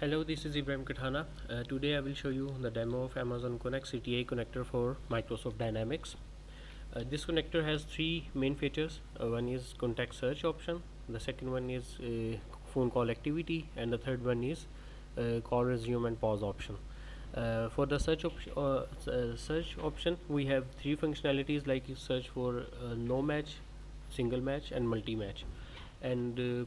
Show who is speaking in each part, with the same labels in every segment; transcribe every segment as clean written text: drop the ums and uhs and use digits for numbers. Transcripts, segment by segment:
Speaker 1: Hello, this is Ibrahim Katana. Today I will show you the demo of Amazon Connect CTI connector for Microsoft Dynamics. This connector has three main features. One is contact search option, the second one is phone call activity, and the third one is call resume and pause option. For the search option, we have three functionalities like search for no match, single match, and multi match. And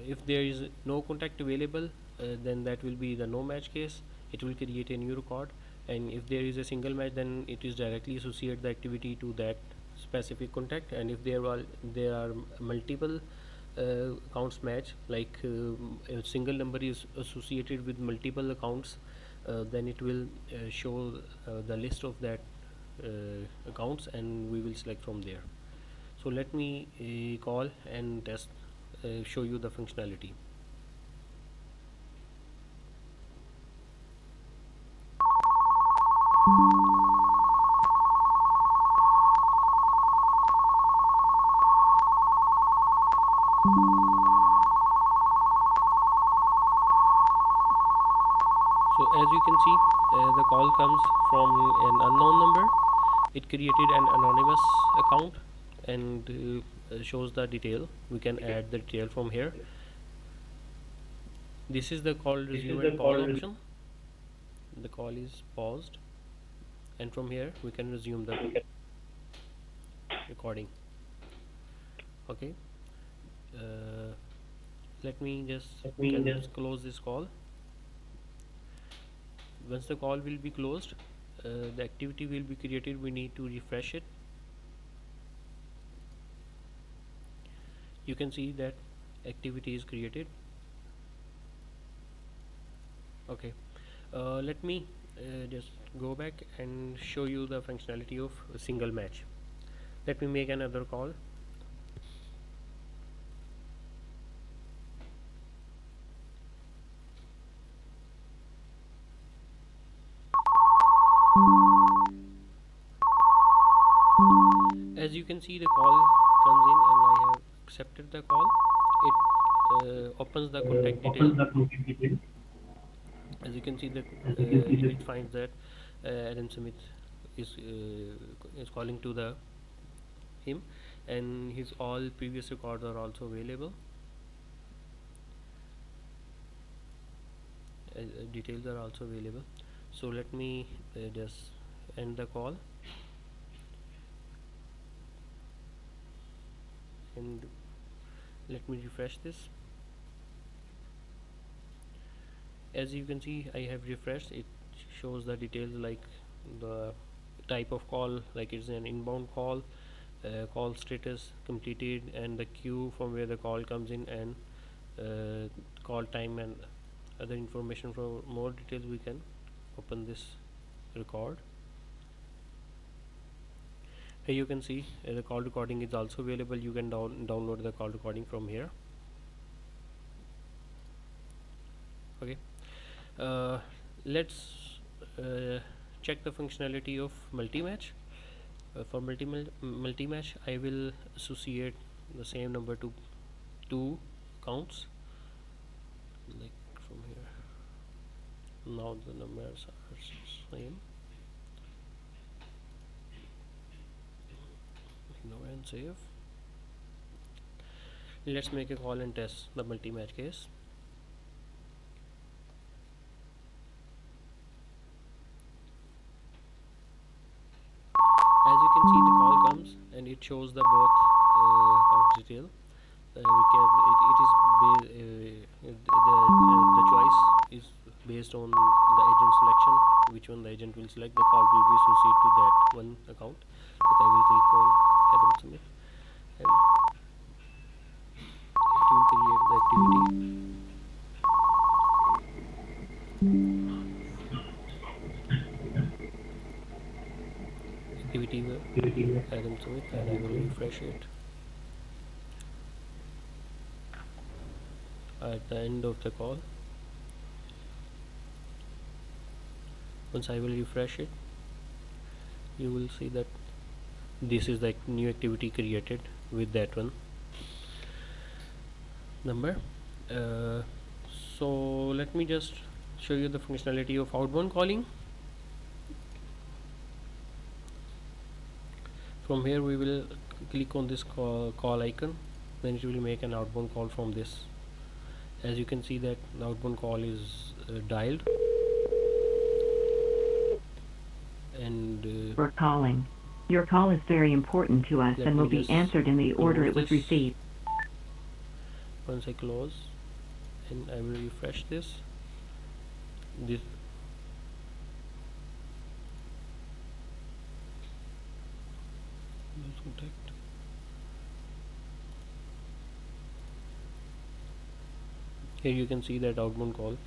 Speaker 1: if there is no contact available, then that will be the no match case. It will create a new record, and if there is a single match, then it is directly associate the activity to that specific contact. And if there are multiple accounts match, like a single number is associated with multiple accounts, then it will show the list of that accounts, and we will select from there. So let me call and test, show you the functionality. So as you can see, the call comes from an unknown number. It created an anonymous account and shows the detail. We can add the detail from here. This is the call resume and pause option. The call is paused, and from here we can resume the recording. Okay, uh, let me just close this call. Once the call will be closed, the activity will be created. We need to refresh it. You can see that activity is created. Okay, let me just go back and show you the functionality of a single match. Let me make another call. As you can see, the call comes in and I have accepted the call. It opens the contact detail. As you can see that it finds that Adam Smith is calling to the him, and his all previous records are also available. Details are also available. So let me just end the call and let me refresh this. As you can see, I have refreshed. It shows the details like the type of call, like it's an inbound call, call status completed, and the queue from where the call comes in, and call time and other information. For more details, we can open this record. Here you can see the call recording is also available. You can download the call recording from here. Okay, let's check the functionality of multi-match. For multi-match, I will associate the same number to two accounts, like from here. Now the numbers are same. Ignore and save. Let's make a call and test the multi-match case. As you can see, the call comes and it shows the both account detail. The choice is based on the agent selection. Which one the agent will select, the call will be associated to that one account. But I will click on Adam Smith, and it will create the activity. Activity Adam Smith, and I will refresh it. At the end of the call, once I will refresh it, you will see that this is the new activity created with that one number. uh, so let me just show you the functionality of outbound calling. From here we will click on this call icon, then it will make an outbound call from this. As you can see that the outbound call is dialed, and
Speaker 2: We're calling. Your call is very important to us
Speaker 1: let
Speaker 2: and
Speaker 1: me
Speaker 2: will be
Speaker 1: just
Speaker 2: answered in the order
Speaker 1: close
Speaker 2: it was
Speaker 1: this.
Speaker 2: received.
Speaker 1: Once I close and I will refresh this lose contact. Here you can see that outbound call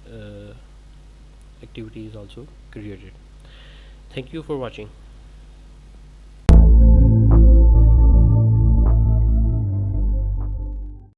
Speaker 1: uh, activity is also created. Thank you for watching.